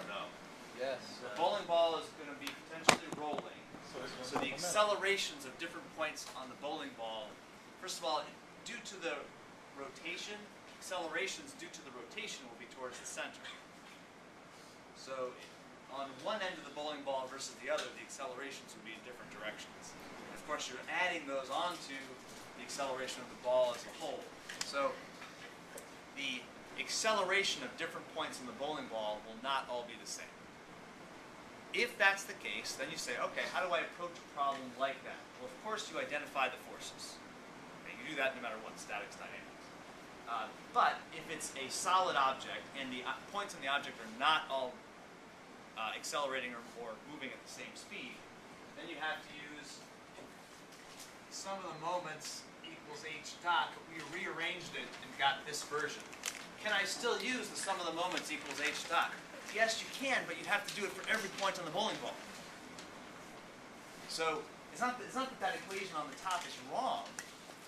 No. Yes. The bowling ball is going to be potentially rolling. So the accelerations of different points on the bowling ball, first of all, due to the rotation, accelerations due to the rotation will be towards the center. So on one end of the bowling ball versus the other, the accelerations would be in different directions. And of course, you're adding those onto the acceleration of the ball as a whole. So the acceleration of different points in the bowling ball will not all be the same. If that's the case, then you say, okay, how do I approach a problem like that? Well, of course, you identify the forces. Okay, you do that no matter what, statics, dynamics. But if it's a solid object and the points on the object are not all accelerating or moving at the same speed, then you have to use sum of the moments equals h dot, but we rearranged it and got this version. Can I still use the sum of the moments equals h dot? Yes, you can, but you'd have to do it for every point on the bowling ball. So it's not that equation on the top is wrong.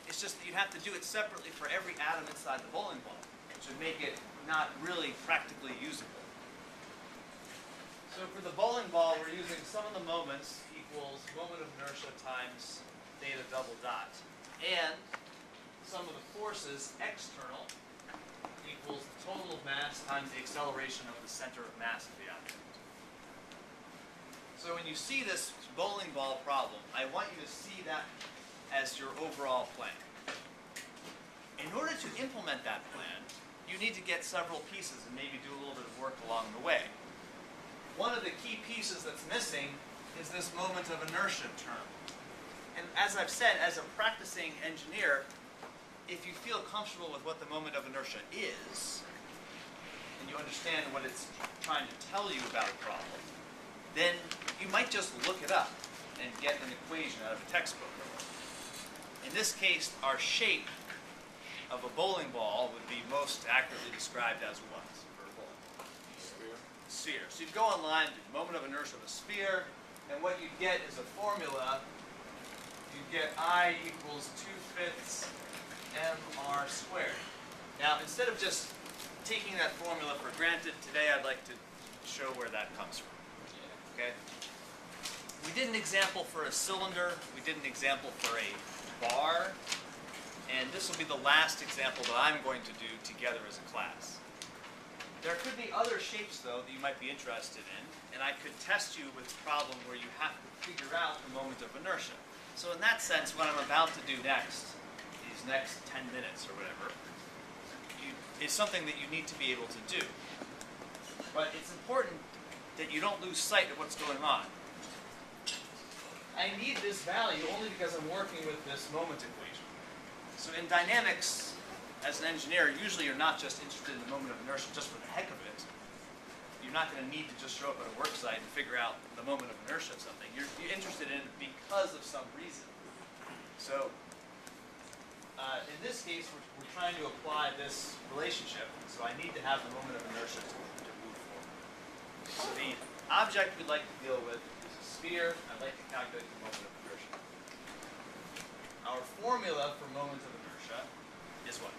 It's just that you'd have to do it separately for every atom inside the bowling ball, which would make it not really practically usable. So for the bowling ball, we're using sum of the moments equals moment of inertia times theta double dot. And sum of the forces external equals the total of mass times the acceleration of the center of mass of the object. So when you see this bowling ball problem, I want you to see that as your overall plan. In order to implement that plan, you need to get several pieces and maybe do a little bit of work along the way. One of the key pieces that's missing is this moment of inertia term. And as I've said, as a practicing engineer, if you feel comfortable with what the moment of inertia is, and you understand what it's trying to tell you about a problem, then you might just look it up and get an equation out of a textbook. In this case, our shape of a bowling ball would be most accurately described as what for a bowling ball? Sphere. So you'd go online, do the moment of inertia of a sphere, and what you'd get is a formula. You'd get I equals 2/5 mr squared. Now, instead of just taking that formula for granted, today I'd like to show where that comes from. Okay? We did an example for a cylinder. We did an example for a bar. And this will be the last example that I'm going to do together as a class. There could be other shapes, though, that you might be interested in. And I could test you with a problem where you have to figure out the moment of inertia. So in that sense, what I'm about to do next, these next 10 minutes or whatever, is something that you need to be able to do. But it's important that you don't lose sight of what's going on. I need this value only because I'm working with this moment equation. So in dynamics, as an engineer, usually you're not just interested in the moment of inertia just for the heck of it. You're not going to need to just show up at a work site and figure out the moment of inertia of something. You're interested in it because of some reason. So in this case, we're trying to apply this relationship. So I need to have the moment of inertia to move forward. So the object we'd like to deal with is a sphere. I'd like to calculate the moment of inertia. Our formula for moment of inertia is what?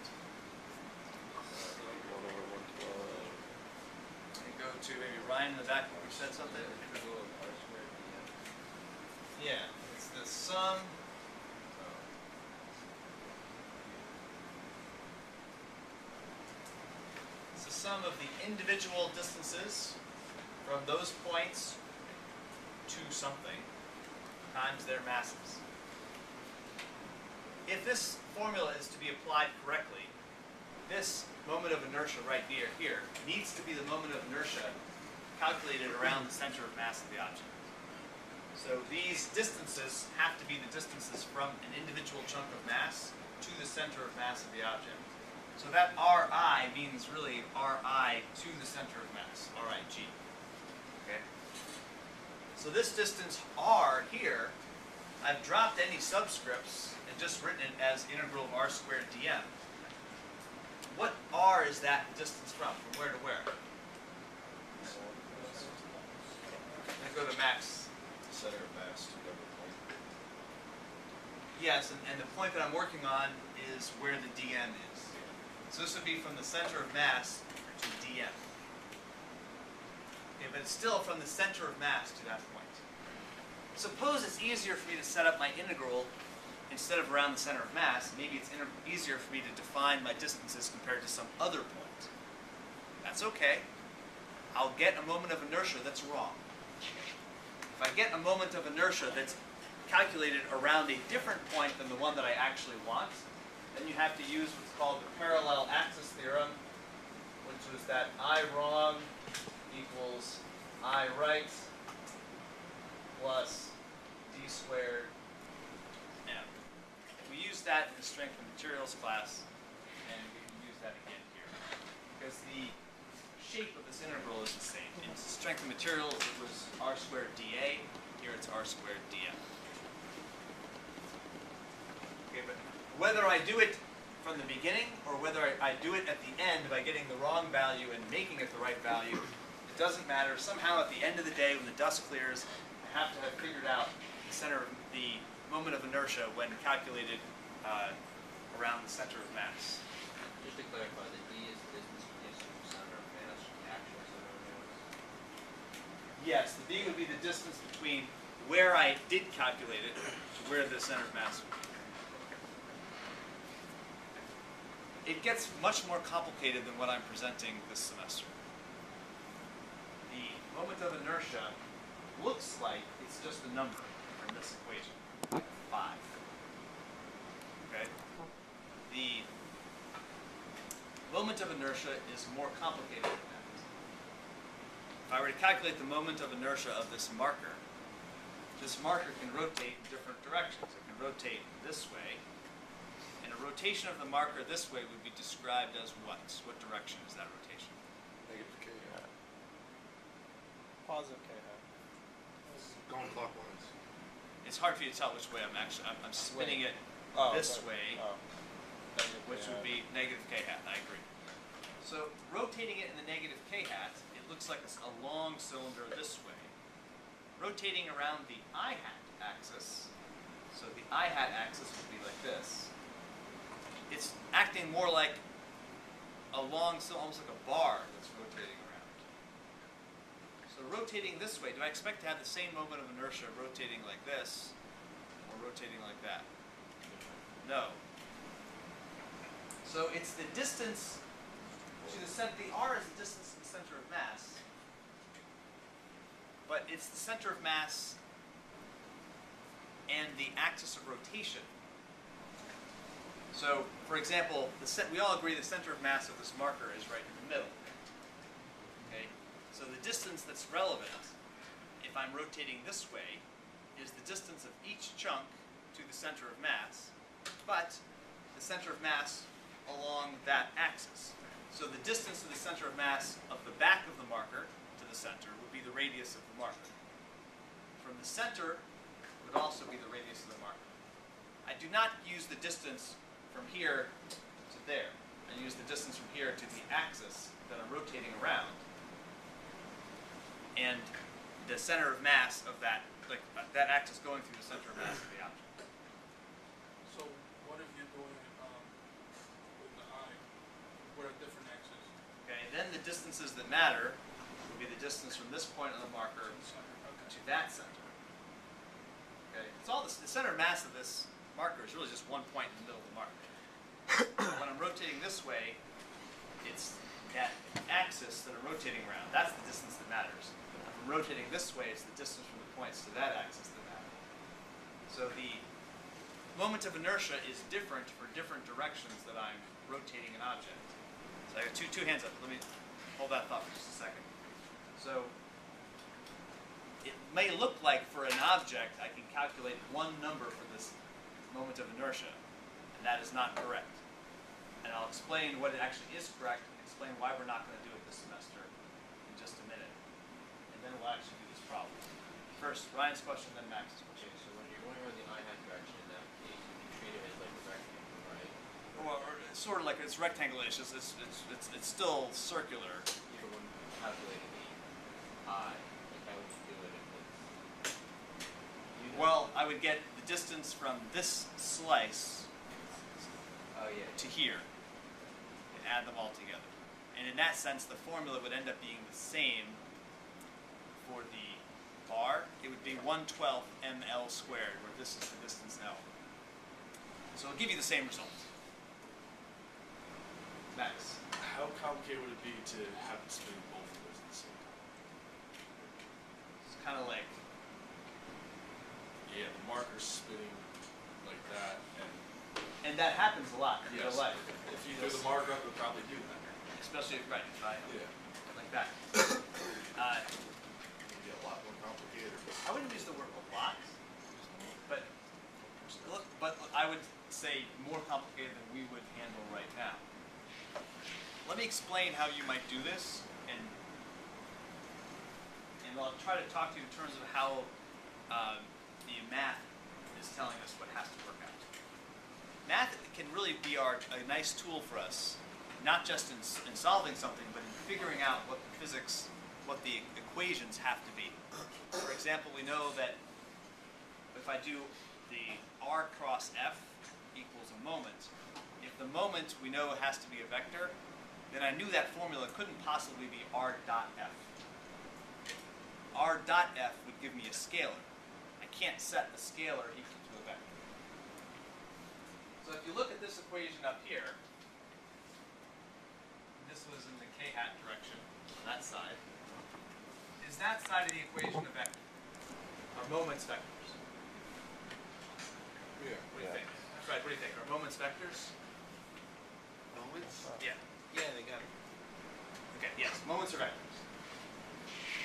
Go to maybe Ryan in the back who said something. Yeah, it's the sum. It's the sum of the individual distances from those points to something times their masses. If this formula is to be applied correctly, this moment of inertia right here needs to be the moment of inertia calculated around the center of mass of the object. So these distances have to be the distances from an individual chunk of mass to the center of mass of the object. So that Ri means really Ri to the center of mass, Rig. Okay? So this distance R here, I've dropped any subscripts and just written it as integral of R squared dm. What R is that distance from where to where? Let's go to max. Center of mass to whatever point. Yes, and the point that I'm working on is where the dm is. So this would be from the center of mass to dm. but it's still from the center of mass to that point. Suppose it's easier for me to set up my integral instead of around the center of mass. Maybe it's easier for me to define my distances compared to some other point. That's okay. I'll get a moment of inertia that's wrong. If I get a moment of inertia that's calculated around a different point than the one that I actually want, then you have to use what's called the parallel axis theorem, which is that I wrong equals I right plus d squared m. We used that in the strength of materials class, and we can use that again here. Because the shape of this integral is the same. In strength of materials, it was r squared dA. Here it's r squared dm. Okay, but whether I do it from the beginning or whether I do it at the end by getting the wrong value and making it the right value, it doesn't matter. Somehow at the end of the day, when the dust clears, I have to have figured out the center of the moment of inertia when calculated around the center of mass. Just to clarify, the d is the distance from the center of mass to the actual center of mass. Yes, the d would be the distance between where I did calculate it to where the center of mass would be. It gets much more complicated than what I'm presenting this semester. The moment of inertia looks like it's just a number from this equation, 5. Okay? The moment of inertia is more complicated than that. If I were to calculate the moment of inertia of this marker can rotate in different directions. It can rotate this way, and a rotation of the marker this way would be described as what? What direction is that rotation? Negative k hat. Positive k hat. Going clockwise. It's hard for you to tell which way I'm spinning it this way, which would be negative k hat. I agree. So rotating it in the negative k hat, it looks like it's a long cylinder this way. Rotating around the I hat axis, so the I hat axis would be like this. It's acting more like a long cylinder, almost like a bar that's rotating around. So rotating this way, do I expect to have the same moment of inertia rotating like this or rotating like that? No. So it's the distance to the center. The r is the distance to the center of mass, but it's the center of mass and the axis of rotation. So, for example, we all agree the center of mass of this marker is right in the middle. Okay? So the distance that's relevant, if I'm rotating this way, is the distance of each chunk to the center of mass, but the center of mass along that axis. So the distance to the center of mass of the back of the marker to the center would be the radius of the marker. From the center would also be the radius of the marker. I do not use the distance from here to there. I use the distance from here to the axis that I'm rotating around. And the center of mass of that, that axis going through the center of mass of the object. So what if you're doing with the eye, with a different axis? Okay, then the distances that matter would be the distance from this point on the marker to that center. Okay, it's all the center of mass of this marker is really just one point in the middle of the marker. When I'm rotating this way, it's that axis that I'm rotating around. That's the distance that matters. If I'm rotating this way, it's the distance from the points to that axis that matters. So the moment of inertia is different for different directions that I'm rotating an object. So I have two hands up. Let me hold that thought for just a second. So it may look like for an object I can calculate one number for this moment of inertia, and that is not correct. And I'll explain what it actually is correct and explain why we're not going to do it this semester in just a minute. And then we'll actually do this problem. First, Ryan's question, then Max's question. Okay, so when you're going around the I hat direction in that case, you treat it as like a rectangle, right? Or sort of like it's rectangular, it's just it's still circular. You know, when calculating the I, like how would you do it if it's... Well, I would get the distance from this slice Oh yeah. to here and add them all together. And in that sense, the formula would end up being the same for the bar, it would be 1/12 ml squared, where this is the distance L. So it'll give you the same result. Max. How complicated would it be to have it spin both of those at the same time? It's kind of like, Yeah, the marker's spinning like that, and that happens a lot in real Yes. life. if you do the marker up, it would probably do that. Especially if, right, if I, Yeah. like that. It'd be a lot more complicated. I wouldn't use the word a lot, but I would say more complicated than we would handle right now. Let me explain how you might do this, and I'll try to talk to you in terms of how the math is telling us what has to work out. Math can really be a nice tool for us, not just in solving something, but in figuring out what the physics, what the equations have to be. For example, we know that if I do the r cross f equals a moment, if the moment we know has to be a vector, then I knew that formula couldn't possibly be r dot f. R dot f would give me a scalar. I can't set a scalar equal to a vector. So if you look at this equation up here, this was in the k-hat direction on that side, is that side of the equation a vector? Are moments vectors? Yeah. What do you think? Fred, what do you think? Are moments vectors? Moments? Yeah. Yeah, they got it. Okay, yes, moments are vectors.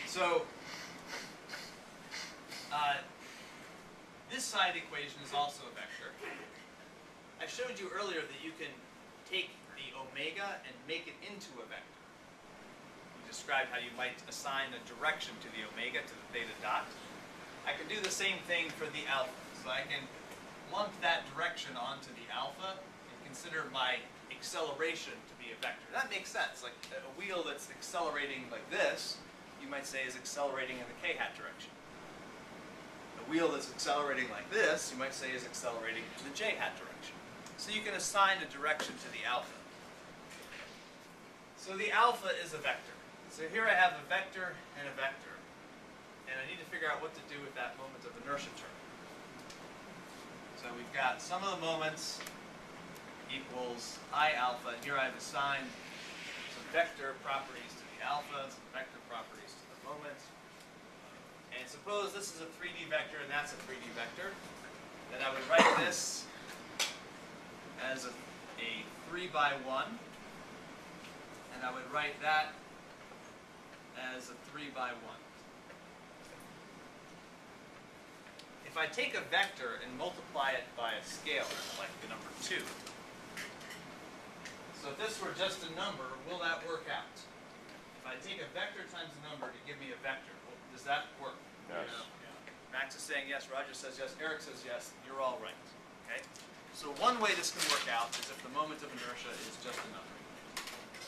So, this side equation is also a vector. I showed you earlier that you can take the omega and make it into a vector. We described how you might assign a direction to the omega, to the theta dot. I can do the same thing for the alpha. So I can lump that direction onto the alpha and consider my acceleration to be a vector. That makes sense. Like a wheel that's accelerating like this, you might say is accelerating in the k-hat direction. A wheel that's accelerating like this, you might say is accelerating in the j-hat direction. So you can assign a direction to the alpha. So the alpha is a vector. So here I have a vector and a vector. And I need to figure out what to do with that moment of inertia term. So we've got sum of the moments equals I alpha. And here I've assigned some vector properties to the alpha, some vector properties to the moment. And suppose this is a 3D vector and that's a 3D vector. Then I would write this as a 3 by 1. And I would write that as a 3 by 1. If I take a vector and multiply it by a scalar, like the number 2, so if this were just a number, will that work out? If I take a vector times a number to give me a vector, well, does that work? Yes. Max is saying yes, Roger says yes, Eric says yes, you're all right. Okay? So one way this can work out is if the moment of inertia is just a number.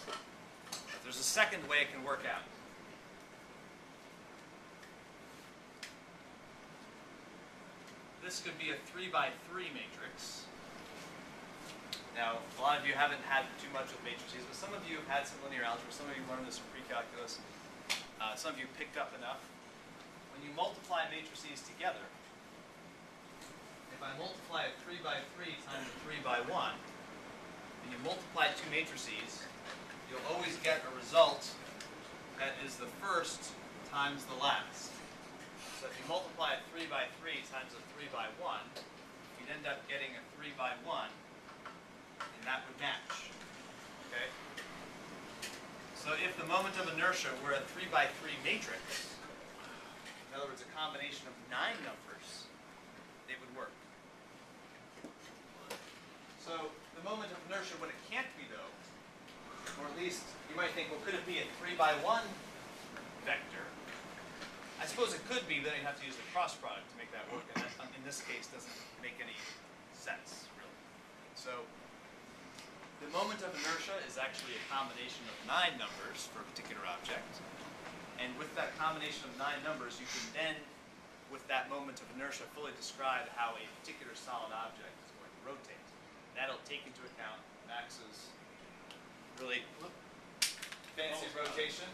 But there's a second way it can work out. This could be a 3 by 3 matrix. Now, a lot of you haven't had too much with matrices, but some of you have had some linear algebra, some of you learned this from pre-calculus, some of you picked up enough. When you multiply matrices together, if I multiply a 3 by 3 times a 3 by 1, and you multiply two matrices, you'll always get a result that is the first times the last. So if you multiply a 3 by 3 times a 3 by 1, you'd end up getting a 3 by 1, and that would match. Okay? So if the moment of inertia were a 3 by 3 matrix, in other words, a combination of 9 numbers, they would work. So the moment of inertia, what it can't be though, or at least you might think, well, could it be a 3 by 1 vector? I suppose it could be, but then you have to use the cross product to make that work, and that, in this case, doesn't make any sense, really. So the moment of inertia is actually a combination of 9 numbers for a particular object, and with that combination of 9 numbers, you can then, with that moment of inertia, fully describe how a particular solid object is going to rotate. That'll take into account Max's really fancy rotation.